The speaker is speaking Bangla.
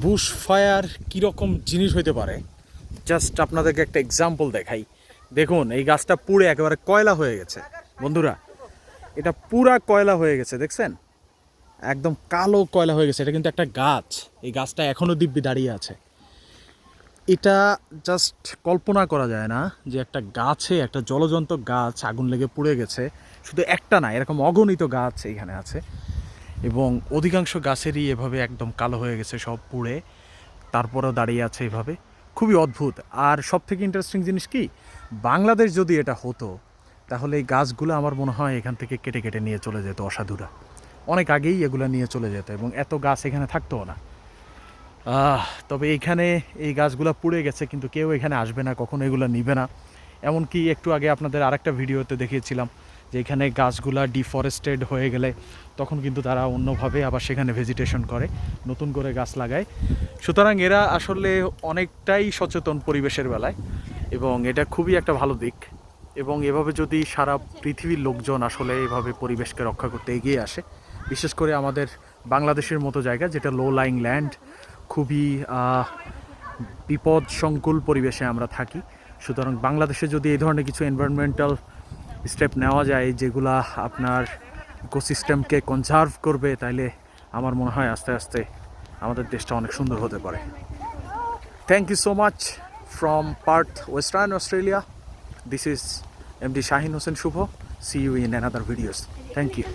বুশ ফায়ার কীরকম জিনিস হইতে পারে জাস্ট আপনাদেরকে একটা এক্সাম্পল দেখাই। দেখুন এই গাছটা পুড়ে একেবারে কয়লা হয়ে গেছে বন্ধুরা, এটা পুরা কয়লা হয়ে গেছে, দেখছেন একদম কালো কয়লা হয়ে গেছে। এটা কিন্তু একটা গাছ, এই গাছটা এখনও দিব্যি দাঁড়িয়ে আছে। এটা জাস্ট কল্পনা করা যায় না যে একটা গাছে, একটা জলজন্ত গাছ আগুন লেগে পুড়ে গেছে। শুধু একটা না, এরকম অগণিত গাছ এইখানে আছে এবং অধিকাংশ গাছেরই এভাবে একদম কালো হয়ে গেছে, সব পুড়ে তারপরেও দাঁড়িয়ে আছে এভাবে। খুবই অদ্ভুত। আর সব থেকে ইন্টারেস্টিং জিনিস কি, বাংলাদেশ যদি এটা হতো তাহলে এই গাছগুলো আমার মনে হয় এখান থেকে কেটে কেটে নিয়ে চলে যেত অসাধুরা, অনেক আগেই এগুলো নিয়ে চলে যেত এবং এত গাছ এখানে থাকতো না। তবে এইখানে এই গাছগুলো পুড়ে গেছে, কিন্তু কেউ এখানে আসবে না, কখনো এগুলো নিবে না। এমনকি একটু আগে আপনাদের আরেকটা ভিডিওতে দেখিয়েছিলাম যে এখানে গাছগুলা ডিফরেস্টেড হয়ে গেলে তখন কিন্তু তারা অন্যভাবে আবার সেখানে ভেজিটেশন করে, নতুন করে গাছ লাগায়। সুতরাং এরা আসলে অনেকটাই সচেতন পরিবেশের বেলায় এবং এটা খুবই একটা ভালো দিক। এবং এভাবে যদি সারা পৃথিবীর লোকজন আসলে এভাবে পরিবেশকে রক্ষা করতে এগিয়ে আসে, বিশেষ করে আমাদের বাংলাদেশের মতো জায়গা যেটা লো লাইং ল্যান্ড, খুবই বিপদ সংকুল পরিবেশে আমরা থাকি। সুতরাং বাংলাদেশে যদি এই ধরনের কিছু এনভায়রনমেন্টাল স্টেপ নেওয়া যায় যেগুলা আপনার ইকোসিস্টেমকে কনজার্ভ করবে, তাইলে আমার মনে হয় আস্তে আস্তে আমাদের দেশটা অনেক সুন্দর হতে পারে। Thank you so much from Perth, western Australia. This is MD Shahin Hossain Shubho. See you in another videos. Thank you.